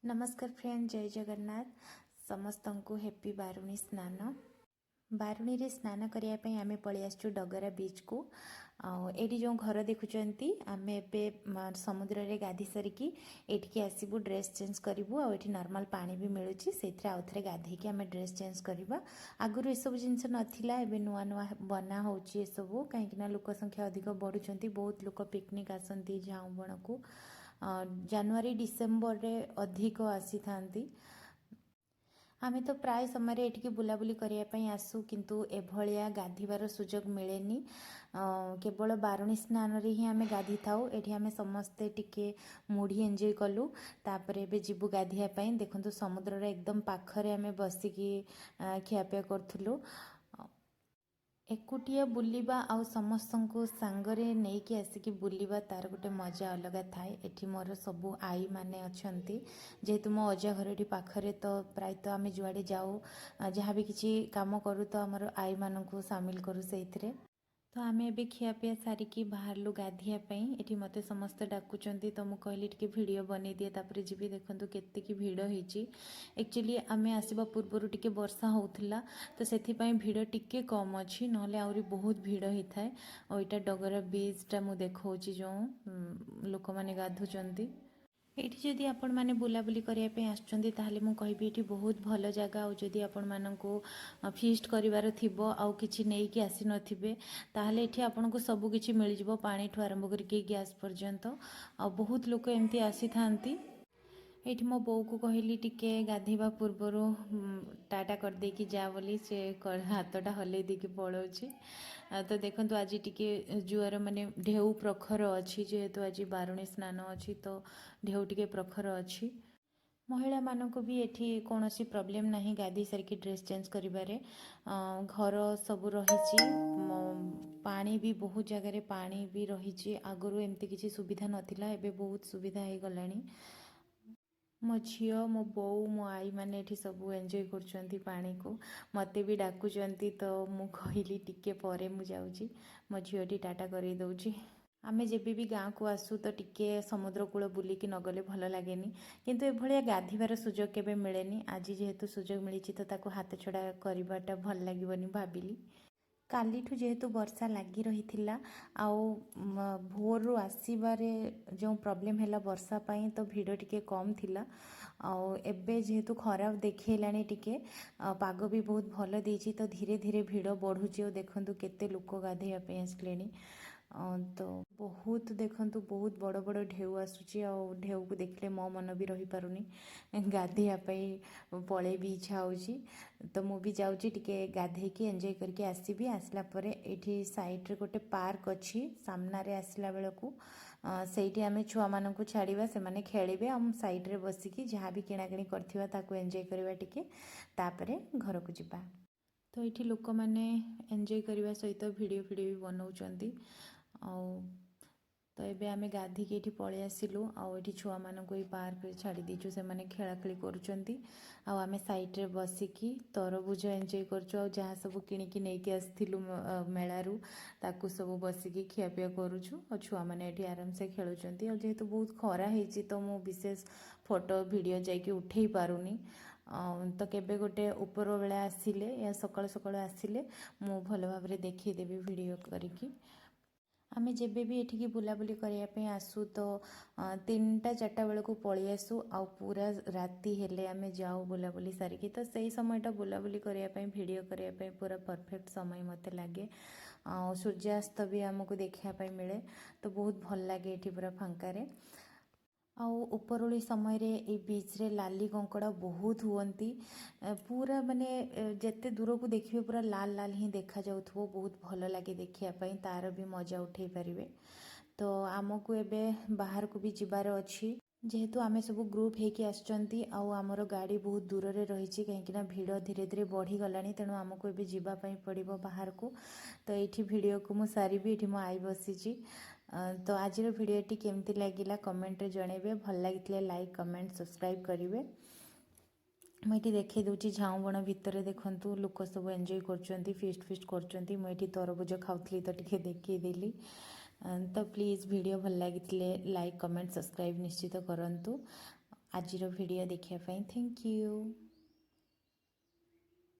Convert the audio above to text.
नमस्कार फ्रेंड, जय जगन्नाथ। समस्त को हैप्पी बारुणी स्नान। बारुणी रे स्नान करने आम पलि आसु डगरा बीच को। एटी जो घर देखुंत आम ए समुद्र रे गाधी सारिकी एटिकी आसबू, ड्रेस चेंज करूँ। आठ नॉर्मल पानी भी मिलूँ से आउ थे गाधेकी आम ड्रेस चेंज करवा। आगुरी ये सब जिन नाला ए नुआ नुआ बना हो सब कहीं लोक संख्या अधिक बढ़ुंट। बहुत लोक पिकनिक आसती झाऊ बण को। जानुआरी डिसेम्बर रे अधिक आसी थांती। आमे तो प्राय समय एठिकी बुलाबुली करने आसू, किंतु एभलिया गाधीबार सुजोग मिलेनी। केवल बारुणी स्नान रे ही आमे गाधी थाउ। एठी आमे समस्ते टिके मुढ़ी एंजॉय कलु। तापरे एबे जिबु गाधिया पई। देखंतु समुद्र रे एकदम पाखरे आमे बसिकी खियापिया करथुलु। एकुटिया बुलिबा आउ समस्तंको सांगरे नेकी आसिकी बुलिबा तार गोटे मजा अलग थाए। एठी मोर सबु आई माने अछंती, जेहेतु मो अजा घर एठी पाखरे, तो प्रायतः आमे जुआडे जाऊ जहाँ भी किसी काम करूँ तो आमर आई मानू सामिल करूँ से। तो आम ए खियापिया सारिकी बाहरलु गाधियापाई। एठी मते समस्ते डाकुचंती, तो मु कहली टिके वीडियो बनै दिए तापरे जीवी। देखंतु केतेकी भिड़ होईची। एक्चुअली आमे आसीबा पूर्वरु टिके वर्षा होउथला, तो सेथिपाई भिड़ टिके कम अछि, नहले आउरी बहुत भिड़ होई थाए। और एटा डगरा बीचटा मु देखौची जो लोक माने गाधुचंती। एठी जदि आपण माने बुलाबुली करिया पे आछुचंती ताहले मु कहबी एठी बहुत भल जगह। और जदि आपण माननकु फीस्ट करिवार थिबो आउ किछि नेइकी आसी नथिबे ताहले एठी आपनको सब किछि मिल जिवो, पानी ठु आरंभ करके गैस पर्यंत। आ बहुत लोक एमती आसी थांती। एठी मो बो को कहली टिके गाधीबा पूर्वर टाटा कर देकी जा बोली, से हाथटा हलै देकी पळौची। तो देखंतु आज टिके जुआर माने ढेउ प्रखर अछि, जेहेतु आज बारुणी स्नान अछि, तो ढेउ टिके प्रखर अछि। महिला मानक भी एठी कौनसी प्रॉब्लम नहीं गाधी सारिकी ड्रेस चेंज करिबारे। घर सब रही, पानी भी बहुत जगह पानी भी रही। आगुरु एमती किसी सुविधा नथिला, एबे बहुत सुविधा हो गलानी। मो झील मो बो मो आई मैंने एठी सब एंजॉय कर पानी को। मते भी डाकुचंती, तो मु कहली टिके परे मु जाउची, मो झीलटी टाटा कर दउची। आमे जेबे भी गाँव को आसू तो टिके समुद्र कूल बुलिकी नगले भल लागेनी, किंतु एभलिया गाधीबार सुजोग केबे मिलेनी। आज जेहेतु सुजोग मिली तो ताको हाथ छड़ा करवाटा भल लागिबनी भाबिली। कालीठू जेहेतु वर्षा लगी रही थिला, आउ भोरु आसीबारे जो प्रॉब्लम हैला वर्षा पाई, तो भिड़ टिके कम थिला। आउ एबे जेहेतु खराब देखैलानी टिके, पाग भी बहुत भल देछि, तो धीरे धीरे भिड़ बढ़ुची। और देखंतु केते लोक गाधैया पे आसलेनी। तो बहुत देखंतु बहुत बड़ बड़ ढेउ आसुची। और ढेउ को देखले मो मन भी रही पारुनी, गाधैया पे पळे भी इच्छा होची। तो मु भी जाउची टिके गाधेकी एंजॉय करके आसीबी। आसला परे एठी साइड रे गोटे पार्क अछि, सामना रे आसला बेलकू सेठी आमे छुआ मानकू छाड़ीबा, से माने खेलिबे। हम साइड रे बसिकी जहाँ भी किणाकिणी करथिबा ताको एंजॉय करबा टिके, तापरे घर को जिबा। तो ये लोक मैंने एंजॉय करने सहित वीडियो भी बनाऊँच। तो ये आम गाधिकी ये पलि आसिलु। आठी छुआ मानक पार्क छाड़ी दीचु, से मैंने खेलाखेली करें। सैड्रे बसिकी तरबुज एंजॉय करूँ। जहाँ सब किणिकी नहीं आसलु मेलू, ताकू सब बसिकी खियापिया करुचु। और छुआ मैंने ये आराम से खेलुंट। जेहेतु बहुत खरा होती, तो मु विशेष फोटो वीडियो जाकि उठे पारुनी। तो केबे गोटे ऊपर बेला आसिले या सकाळ सकाळ आसिले मु भल भाव देखीदेवी वीडियो करिकी। आमे जेबे भी एठिकी बुलाबुली करने आसू, तो 3टा 4टा बेलू पलि आसू। आ पूरा राति हेले आमे जाऊ बुलाबुली सारिकी। तो सही समयटा बुलाबुली करने वीडियो करने पूरा परफेक्ट समय मते लगे। सूर्यास्त भी आमको देखापी मिले, तो बहुत भल लगे ये पूरा फांकारे। उपरोली समय रे ए बीच रे लाली कंकड़ा बहुत हुअंती। पूरा माने जेते दूर को देखिए पूरा लाल लाल ही देखा जाउथबो, बहुत भल लगे देखिया पई, तार भी मजा उठे पारिबे। तो आमको एबे बाहर को भी जिबार अछि, जेहेतु आमे सब ग्रुप हेकी आसचंती। आमर गाड़ी बहुत दूर रे रही, कहीं भिड़ धीरे धीरे बढ़ी गलानी। तेणु आमको एबे जिबा पई पड़िबो बाहर को। तो ये वीडियो को मु सारिबी, ये मो आई बसीची। तो आज भिडियोटी केमती लगिला कमेंट रे जणेबे। भल लागितले लाइक कमेंट सब्सक्राइब करिवे। मुझे देखी दूची झाऊ बण भितर देखंतु लोक सब एंजॉय करचंती, फिस्ट करचंती। मुझे तरबुज खाउथली, तो टिके देखीदेली। तो प्लीज़ वीडियो भल लागितले लाइक कमेंट सब्सक्राइब निश्चित करंतु। ଆଜିର ଭିଡ଼ିଓ ଦେଖିବା ପାଇଁ ଥ୍ୟାଙ୍କ ୟୁ।